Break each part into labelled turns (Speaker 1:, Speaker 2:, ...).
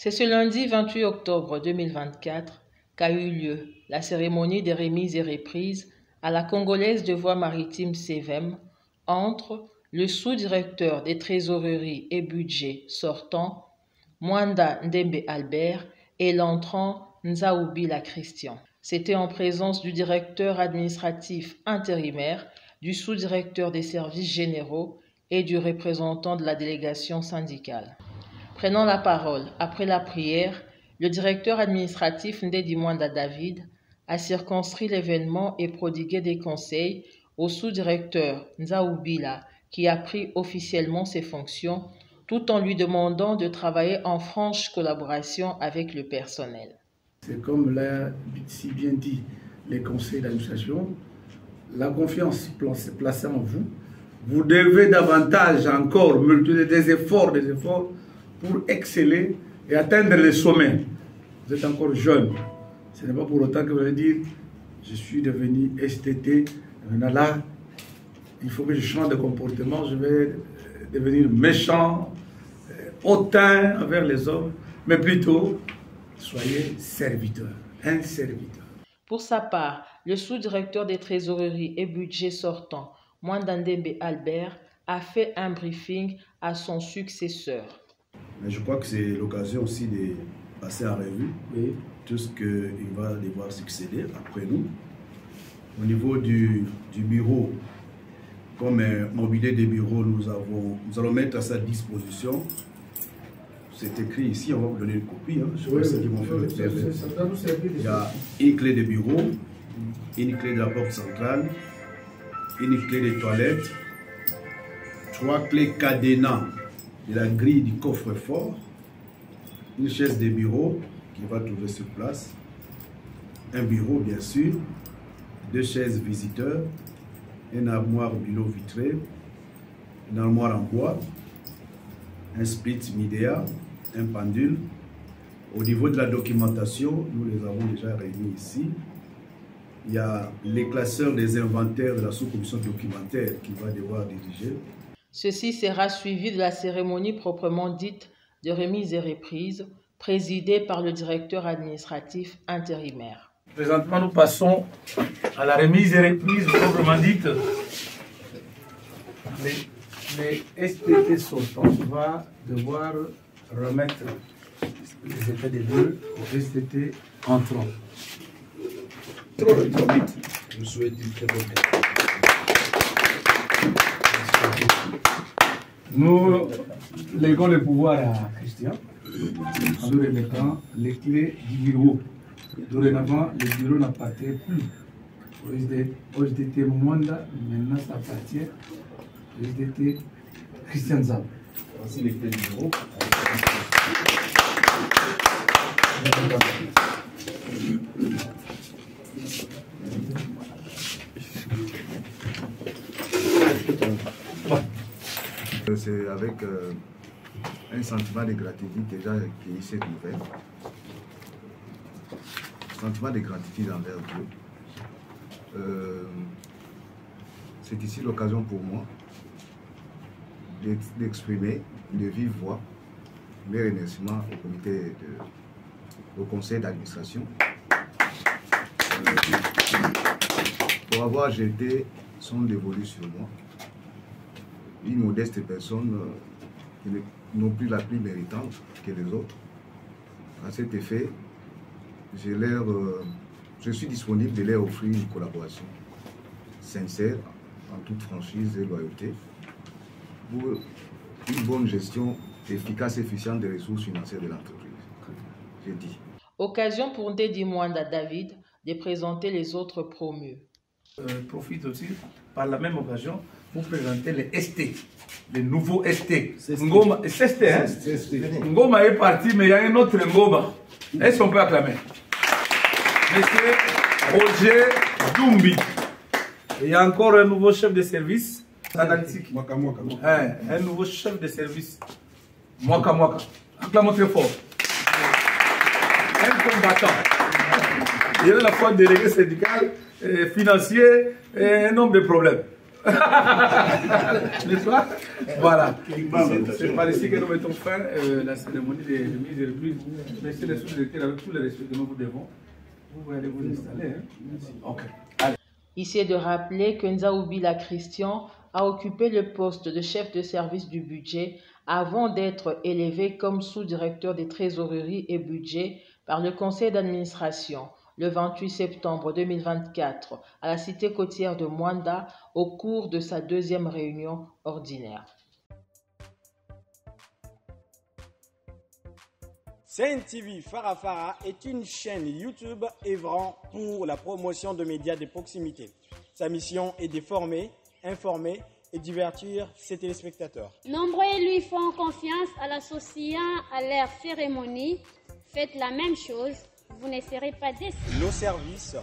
Speaker 1: C'est ce lundi 28 octobre 2024 qu'a eu lieu la cérémonie des remises et reprises à la Congolaise de Voies Maritimes CVM entre le sous-directeur des trésoreries et budgets sortant, Mwanda Ndembe Albert, et l'entrant Nzaoubila Christian. C'était en présence du directeur administratif intérimaire, du sous-directeur des services généraux et du représentant de la délégation syndicale. Prenant la parole après la prière, le directeur administratif Ndedi Mwanda David a circonscrit l'événement et prodigué des conseils au sous-directeur Nzaoubila qui a pris officiellement ses fonctions tout en lui demandant de travailler en franche collaboration avec le personnel.
Speaker 2: C'est comme l'a si bien dit les conseils d'administration, la confiance placée en vous. Vous devez davantage encore multiplier des efforts pour exceller et atteindre les sommets. Vous êtes encore jeune. Ce n'est pas pour autant que vous allez dire je suis devenu STT. Maintenant là, il faut que je change de comportement. Je vais devenir méchant, hautain envers les hommes, mais plutôt soyez serviteur, un serviteur.
Speaker 1: Pour sa part, le sous-directeur des trésoreries et budgets sortant, Mwanda Ndembe Albert, a fait un briefing à son successeur.
Speaker 3: Mais je crois que c'est l'occasion aussi de passer en revue tout ce qu'il va devoir succéder après nous. Au niveau du bureau, comme mobilier des bureaux, nous allons mettre à sa disposition. C'est écrit ici, on va vous donner une copie. Je sais pas ce qu'ils vont faire. Il y a une clé de bureau, une clé de la porte centrale, une clé des toilettes, 3 clés cadenas de la grille du coffre-fort, une chaise de bureau qui va trouver sur place, un bureau bien sûr, 2 chaises visiteurs, une armoire bureau vitré, une armoire en bois, un split Midea, un pendule. Au niveau de la documentation, nous les avons déjà réunis ici. Il y a les classeurs des inventaires de la sous-commission documentaire qui va devoir diriger.
Speaker 1: Ceci sera suivi de la cérémonie proprement dite de remise et reprise, présidée par le directeur administratif intérimaire.
Speaker 2: Présentement, nous passons à la remise et reprise proprement dite. Les STT sortants vont devoir remettre les états des lieux aux STT entrants.
Speaker 3: Trop vite. Je vous souhaite une très bonne année.
Speaker 2: Nous léguons le pouvoir à Christian en lui remettant les clés du bureau. Dorénavant, le bureau n'appartient plus au SDT Mwanda, maintenant ça appartient au SDT Christian Zab.
Speaker 3: Voici les clés du bureau. C'est avec un sentiment de gratitude déjà accueilli cette nouvelle. Sentiment de gratitude envers Dieu. C'est ici l'occasion pour moi d'exprimer de vive voix mes remerciements au conseil d'administration pour avoir jeté son dévolu sur moi. Une modeste personne qui n'est non plus la plus méritante que les autres. À cet effet, je suis disponible de leur offrir une collaboration sincère, en toute franchise et loyauté, pour une bonne gestion efficace et efficiente des ressources financières de l'entreprise. J'ai dit.
Speaker 1: Occasion pour Ndedi Mwanda David de présenter les autres promus.
Speaker 2: Profite aussi par la même occasion pour présenter les ST, les nouveaux ST. Ngoma, c'est ST, hein? Ngoma est parti, mais il y a un autre Ngoma. Est-ce qu'on peut acclamer? Monsieur Roger Dumbi. Il y a encore un nouveau chef de service analytique. Un nouveau chef de service. Mwaka. Acclamons très fort. Un combattant. Il y a la fois délégué syndical, financier et un nombre de problèmes. N'est-ce pas? Voilà. C'est par ici que nous mettons fin la cérémonie de mise de reprises. Merci les sous-directeurs, avec tout le respect que nous vous devons. Vous pouvez aller vous installer. Hein? Ok. Allez.
Speaker 1: Ici est de rappeler que Nzaoubila Christian a occupé le poste de chef de service du budget avant d'être élevé comme sous-directeur des trésoreries et budget par le conseil d'administration le 28 septembre 2024 à la cité côtière de Mwanda au cours de sa deuxième réunion ordinaire.
Speaker 4: CNTV Farafara est une chaîne YouTube œuvrant pour la promotion de médias de proximité. Sa mission est de former, informer et divertir ses téléspectateurs.
Speaker 5: Nombreux lui font confiance en l'associant à leur cérémonie. Faites la même chose, vous ne serez pas déçus.
Speaker 4: Nos services,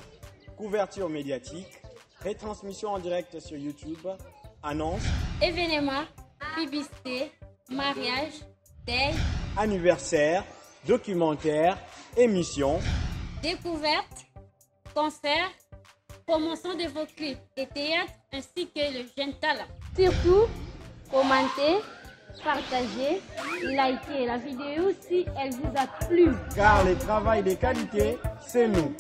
Speaker 4: couverture médiatique, retransmission en direct sur YouTube, annonces,
Speaker 5: Événements, publicité, mariage, deuil,
Speaker 4: anniversaires, documentaires, émissions,
Speaker 5: découvertes, concerts, promotion de vos clips et théâtre ainsi que le jeune talent. Surtout, commentez, partagez, likez la vidéo si elle vous a plu.
Speaker 4: car le travail de qualité, c'est nous.